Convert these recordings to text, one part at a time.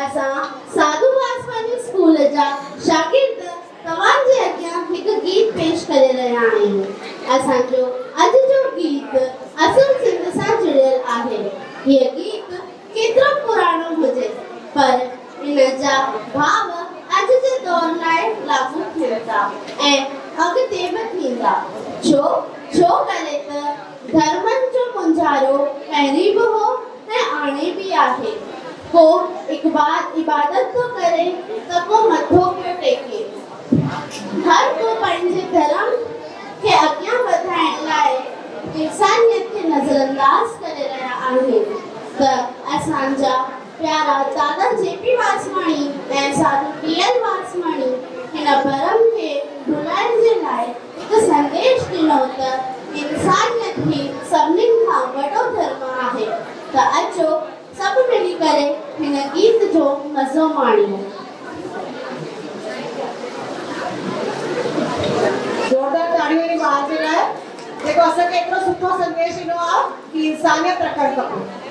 असां साधू वासवानी स्कूल जा शागिर्द तव्हांजे अॻियां हिकु गीत पेश करे रहिया आहियूं। असांजो अॼु जो गीत असुल सिंध सां जुड़ियल आहे। हीअ गीत केतिरो पुराणो हुजे पर इन जा भाव अॼु जे दौर लाइ लागू थियनि था ऐं अॻिते बि थींदा। छो करे त धर्मनि जो मुंझारो पहिरीं बि हो ऐं हाणे बि आहे। को इबादत तो करे त को मथो पियो टेके। हर को पंहिंजे धर्म खे अॻियां वधाइण लाइ इंसानियत खे नज़रअंदाज करे रहिया आहिनि। त असांजा प्यारा दादा जेपी वासवाणी ऐं साधू पीएल वासवाणी हिन भरम खे भुलाइण जे लाइ हिकु संदेश ॾिनो त इंसानियत ही सभिनीनि खां वॾो धर्म आहे। त अचो सभु मिली करे हिन गीत जो मज़ो माणियूं। जोरदार ताड़ियों जी आवाज़ जे लाइ जेको असांखे एतिरो सुठो संदेश ॾिनो आहे कि इंसानियत रखणु खपे।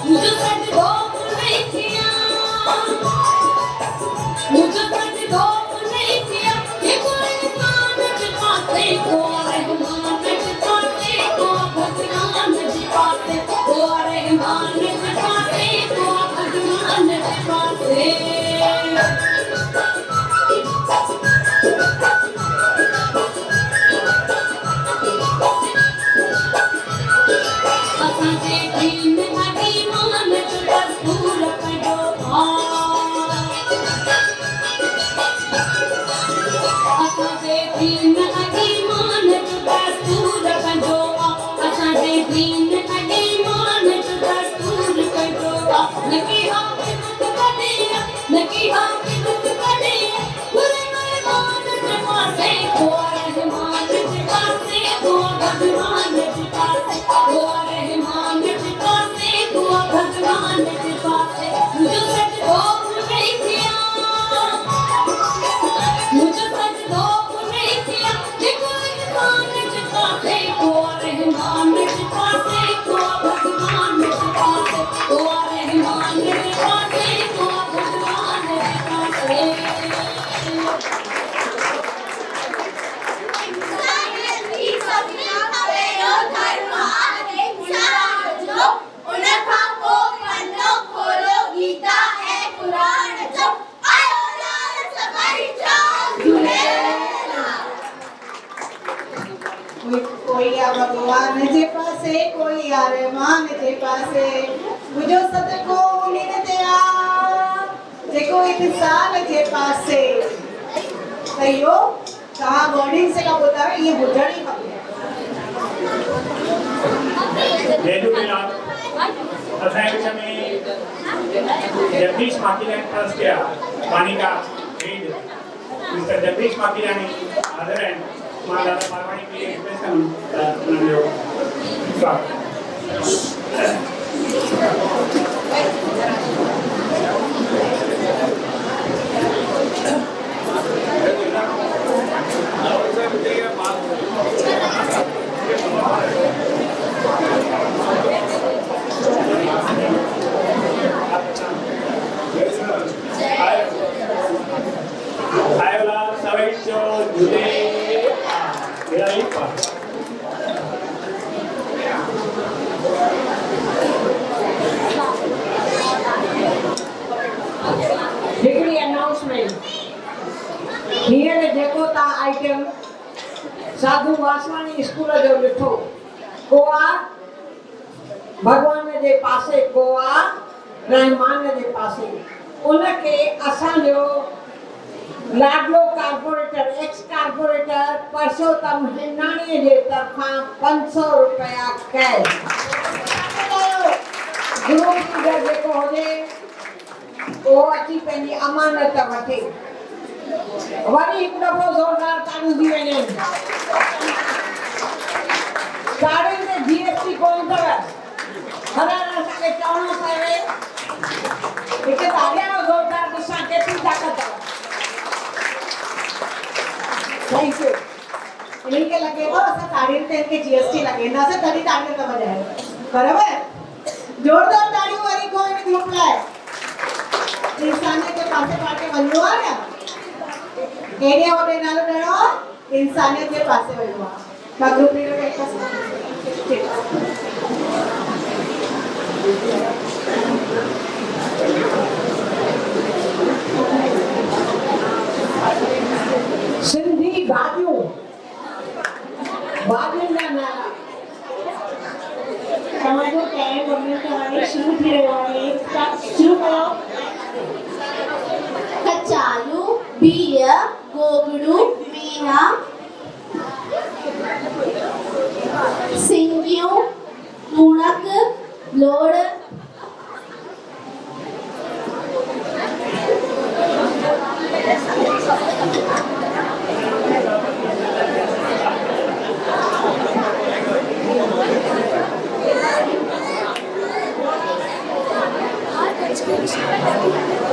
मुझे सीन कटे मान दस्तूर कटो नकी हम कटे नकी हम कटे पूरे मेहमान के पासे को रहमान के पासे को भगवान के पासे को रहमान के पासे को भगवान के पासे मुझे सच हो नहीं किया मुझे सच हो नहीं किया देखो रहमान के पासे को रहमान के पासे को भगवान के पासे को रहमान के पासे को भगवान के पासे कोई आ भगवान जे पासे कोई आ रहमान जे पासे मुझो सदको उन्हें दिया जेको इंसान जे पासे कहियो कहा वर्डिंग से का ॿुधायो ये ॿुधणी खपे जय झूलेलाल असांजे विच में जगदीश माखीरानी ट्रस्ट जा मानिका हेड मिस्टर जगदीश माखीरानी हाज़िर आहिनि मां दादा पारवाणी खे रिक्वेस्ट कंदुमि त उन्हनि जो स्वागत आयोला सवेचो झूले विराई पास हिकिड़ी अनाउंसमेंट हींअर जेको तव्हां आइटम साधू वासवाणी स्कूल जो ॾिठो को आहे भॻवान जे पासे को आहे रहमान जे पासे उनखे असांजो लाडलो कारपोरेटर एक्स कारपोरेटर परसोत्तम हिनाणीअ जे तरफ़ां 500 रुपया कैश ग्रुप लीडर जेको हुजे उहो अची पंहिंजी अमानत वठे वरी हिकु दफ़ो ज़ोरदार ताड़ियूं थी वञनि ताड़ियुनि में GST कोन अथव हर असांखे चवणो पवे हिकु ताड़ियां ज़ोरदार ॾिसां केतिरी ताक़त अथव थैंक यू इन्हीं के लगे तो असां ताड़ियुनि ते इनके GST लॻाईंदासीं तॾहिं ताड़ियूं त वॼाइनि बराबर जोरदार ताड़ियूं वरी को इन ग्रुप लाइ इंसानियत जे पासे पासे वञिणो आहे न एरिया होॾे नालो ॾियणो आहे इंसानियत जे पासे वञिणो आहे मां ग्रुप लीडर खे ठीकु सिंधी भाॼियूं भाॼियुनि जा नाला तव्हांजो टाइम वञण खां हाणे शुरू थी रहियो आहे शुरू कयो कचालू बिह गोगड़ू मेहा सिंगियूं लूणक लोड़ Thank you.